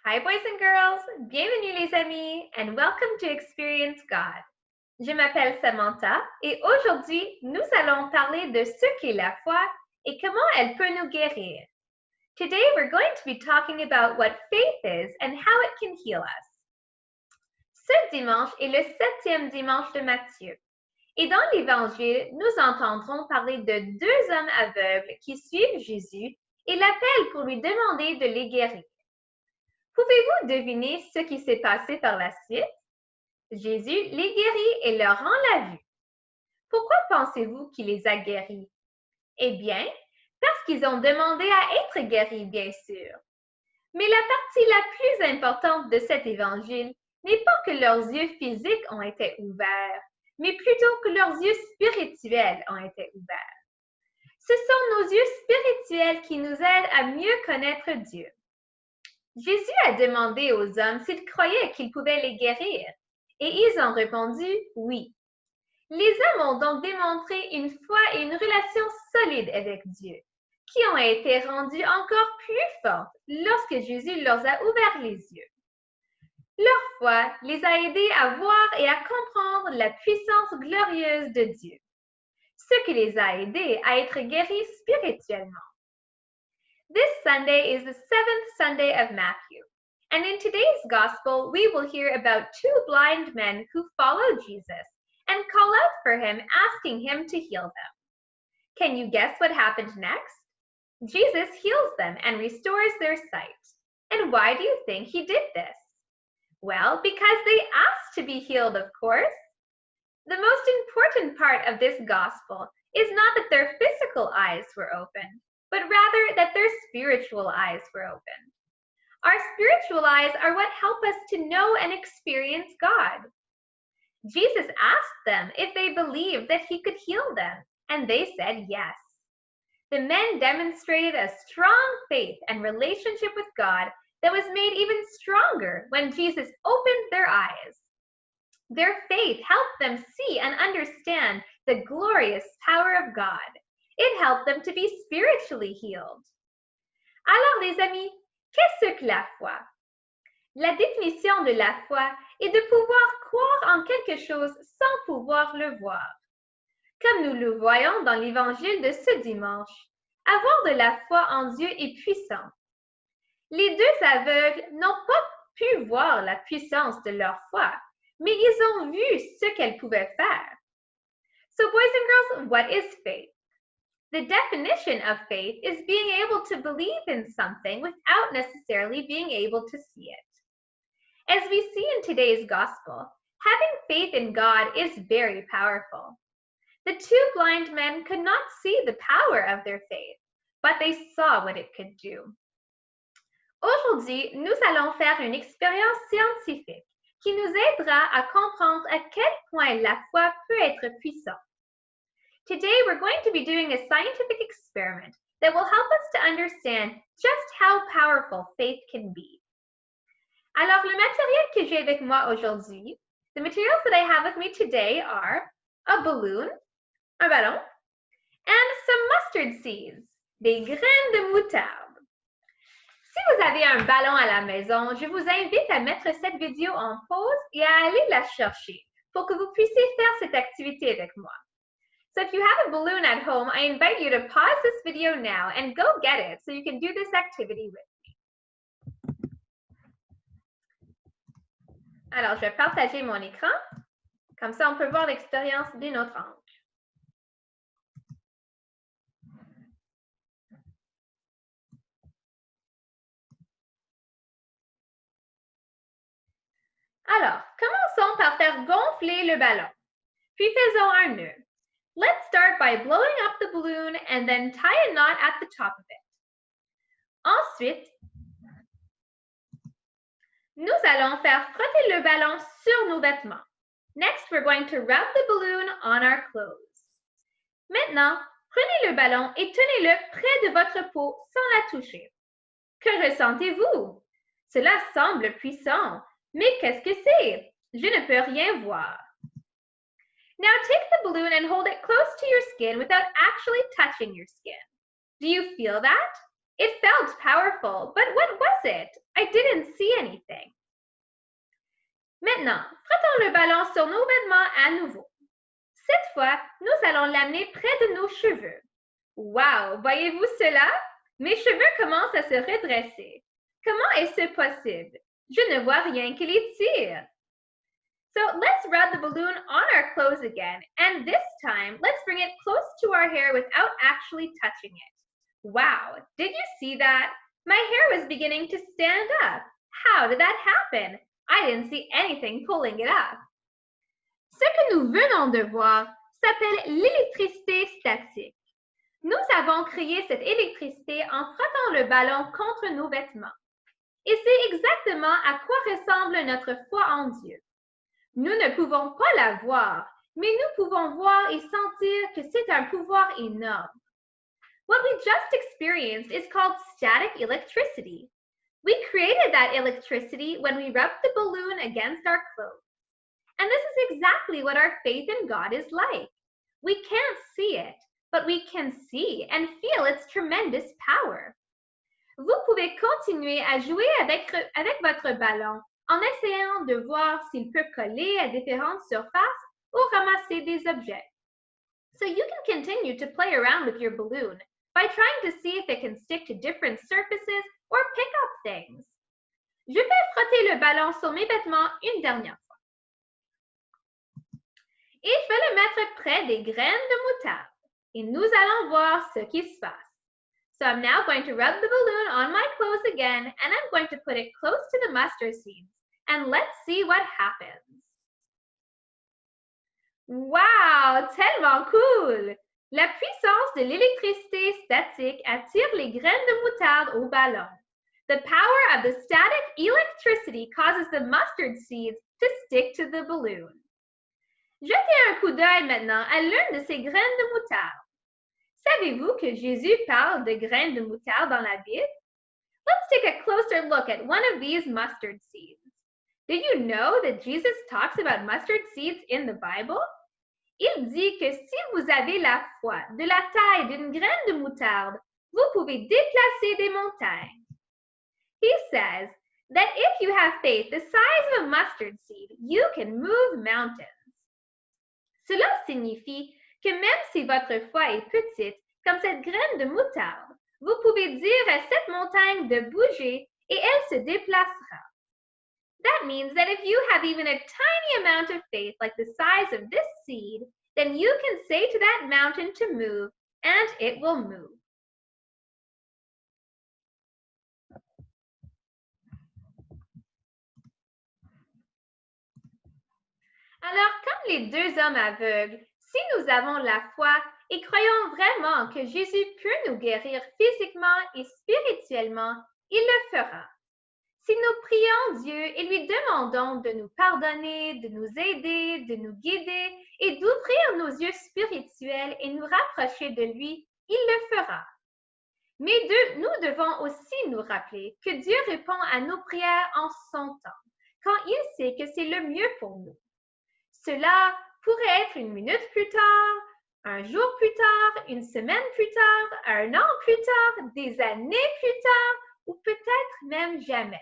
Hi boys and girls, bienvenue les amis, and welcome to Experience God. Je m'appelle Samantha et aujourd'hui nous allons parler de ce qu'est la foi et comment elle peut nous guérir. Today we're going to be talking about what faith is and how it can heal us. Ce dimanche est le 7e dimanche de Matthieu. Et dans l'Évangile, nous entendrons parler de deux hommes aveugles qui suivent Jésus et l'appellent pour lui demander de les guérir. Pouvez-vous deviner ce qui s'est passé par la suite? Jésus les guérit et leur rend la vue. Pourquoi pensez-vous qu'il les a guéris? Eh bien, parce qu'ils ont demandé à être guéris, bien sûr. Mais la partie la plus importante de cet évangile n'est pas que leurs yeux physiques ont été ouverts, mais plutôt que leurs yeux spirituels ont été ouverts. Ce sont nos yeux spirituels qui nous aident à mieux connaître Dieu. Jésus a demandé aux hommes s'ils croyaient qu'il pouvait les guérir, et ils ont répondu oui. Les hommes ont donc démontré une foi et une relation solide avec Dieu, qui ont été rendues encore plus fortes lorsque Jésus leur a ouvert les yeux. Leur foi les a aidés à voir et à comprendre la puissance glorieuse de Dieu, ce qui les a aidés à être guéris spirituellement. This Sunday is the 7th Sunday of Matthew, and in today's Gospel, we will hear about two blind men who follow Jesus and call out for him, asking him to heal them. Can you guess what happened next? Jesus heals them and restores their sight. And why do you think he did this? Well, because they asked to be healed, of course. The most important part of this Gospel is not that their physical eyes were opened, but rather that their spiritual eyes were opened. Our spiritual eyes are what help us to know and experience God. Jesus asked them if they believed that he could heal them, and they said yes. The men demonstrated a strong faith and relationship with God that was made even stronger when Jesus opened their eyes. Their faith helped them see and understand the glorious power of God. It helped them to be spiritually healed. Alors, les amis, qu'est-ce que la foi? La définition de la foi est de pouvoir croire en quelque chose sans pouvoir le voir. Comme nous le voyons dans l'évangile de ce dimanche, avoir de la foi en Dieu est puissant. Les deux aveugles n'ont pas pu voir la puissance de leur foi, mais ils ont vu ce qu'elle pouvait faire. So, boys and girls, what is faith? The definition of faith is being able to believe in something without necessarily being able to see it. As we see in today's gospel, having faith in God is very powerful. The two blind men could not see the power of their faith, but they saw what it could do. Aujourd'hui, nous allons faire une expérience scientifique qui nous aidera à comprendre à quel point la foi peut être puissante. Today, we're going to be doing a scientific experiment that will help us to understand just how powerful faith can be. Alors, le matériel que j'ai avec moi aujourd'hui, the materials that I have with me today are a balloon, un ballon, and some mustard seeds, des graines de moutarde. Si vous avez un ballon à la maison, je vous invite à mettre cette vidéo en pause et à aller la chercher pour que vous puissiez faire cette activité avec moi. So if you have a balloon at home, I invite you to pause this video now and go get it so you can do this activity with me. Alors, je vais partager mon écran. Comme ça, on peut voir l'expérience d'une autre angle. Alors, commençons par faire gonfler le ballon. Puis faisons un nœud. Let's start by blowing up the balloon and then tie a knot at the top of it. Ensuite, nous allons faire frotter le ballon sur nos vêtements. Next, we're going to rub the balloon on our clothes. Maintenant, prenez le ballon et tenez-le près de votre peau sans la toucher. Que ressentez-vous? Cela semble puissant, mais qu'est-ce que c'est? Je ne peux rien voir. Now take the balloon and hold it close to your skin without actually touching your skin. Do you feel that? It felt powerful, but what was it? I didn't see anything. Maintenant, frottons le ballon sur nos vêtements à nouveau. Cette fois, nous allons l'amener près de nos cheveux. Wow! Voyez-vous cela? Mes cheveux commencent à se redresser. Comment est-ce possible? Je ne vois rien qui les tire. So let's rub the balloon on our clothes again, and this time, let's bring it close to our hair without actually touching it. Wow! Did you see that? My hair was beginning to stand up. How did that happen? I didn't see anything pulling it up. Ce que nous venons de voir s'appelle l'électricité statique. Nous avons créé cette électricité en frottant le ballon contre nos vêtements. Et c'est exactement à quoi ressemble notre foi en Dieu. Nous ne pouvons pas la voir, mais nous pouvons voir et sentir que c'est un pouvoir énorme. What we just experienced is called static electricity. We created that electricity when we rubbed the balloon against our clothes. And this is exactly what our faith in God is like. We can't see it, but we can see and feel its tremendous power. Vous pouvez continuer à jouer avec votre ballon en essayant de voir s'il peut coller à différentes surfaces ou ramasser des objets. So you can continue to play around with your balloon by trying to see if it can stick to different surfaces or pick up things. Je vais frotter le ballon sur mes vêtements une dernière fois. Et je vais le mettre près des graines de moutarde. Et nous allons voir ce qui se passe. So I'm now going to rub the balloon on my clothes again, and I'm going to put it close to the mustard seeds. And let's see what happens. Wow, tellement cool! La puissance de l'électricité statique attire les graines de moutarde au ballon. The power of the static electricity causes the mustard seeds to stick to the balloon. Jetez un coup d'œil maintenant à l'une de ces graines de moutarde. Savez-vous que Jésus parle de graines de moutarde dans la Bible? Let's take a closer look at one of these mustard seeds. Did you know that Jesus talks about mustard seeds in the Bible? Il dit que si vous avez la foi de la taille d'une graine de moutarde, vous pouvez déplacer des montagnes. He says that if you have faith the size of a mustard seed, you can move mountains. Cela signifie que même si votre foi est petite, comme cette graine de moutarde, vous pouvez dire à cette montagne de bouger et elle se déplacera. That means that if you have even a tiny amount of faith like the size of this seed, then you can say to that mountain to move, and it will move. Alors, comme les deux hommes aveugles, si nous avons la foi et croyons vraiment que Jésus peut nous guérir physiquement et spirituellement, il le fera. Si nous prions Dieu et lui demandons de nous pardonner, de nous aider, de nous guider et d'ouvrir nos yeux spirituels et nous rapprocher de lui, il le fera. Mais nous devons aussi nous rappeler que Dieu répond à nos prières en son temps, quand il sait que c'est le mieux pour nous. Cela pourrait être une minute plus tard, un jour plus tard, une semaine plus tard, un an plus tard, des années plus tard, ou peut-être même jamais.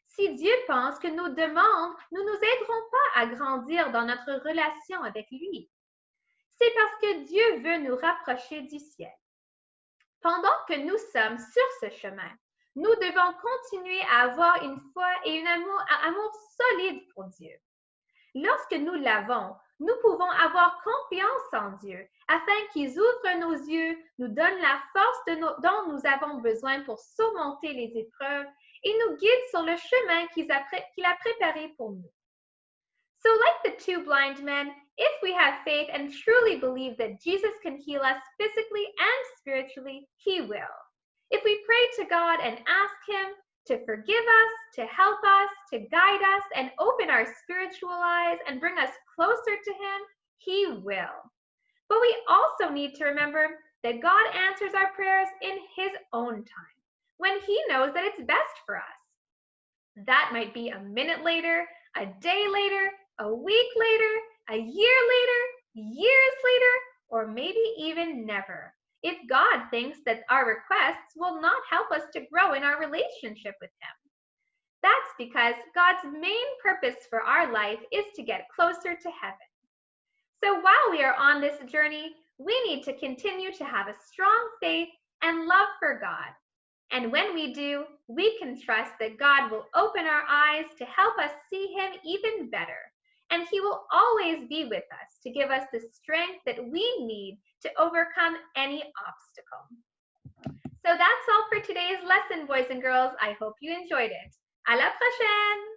Si Dieu pense que nos demandes ne nous aideront pas à grandir dans notre relation avec lui, c'est parce que Dieu veut nous rapprocher du ciel. Pendant que nous sommes sur ce chemin, nous devons continuer à avoir une foi et un amour solide pour Dieu. Lorsque nous l'avons, nous pouvons avoir confiance en Dieu afin qu'il ouvre nos yeux, nous donne la force dont nous avons besoin pour surmonter les épreuves et nous guide sur le chemin qu'il a préparé pour nous. So like the two blind men, if we have faith and truly believe that Jesus can heal us physically and spiritually, he will. If we pray to God and ask him to forgive us, to help us, to guide us, and open our spiritual eyes and bring us closer to him, he will. But we also need to remember that God answers our prayers in his own time, when he knows that it's best for us. That might be a minute later, a day later, a week later, a year later, years later, or maybe even never. if God thinks that our requests will not help us to grow in our relationship with Him. That's because God's main purpose for our life is to get closer to heaven. So while we are on this journey, we need to continue to have a strong faith and love for God. And when we do, we can trust that God will open our eyes to help us see Him even better. And He will always be with us to give us the strength that we need to overcome any obstacle. So that's all for today's lesson, boys and girls. I hope you enjoyed it. À la prochaine!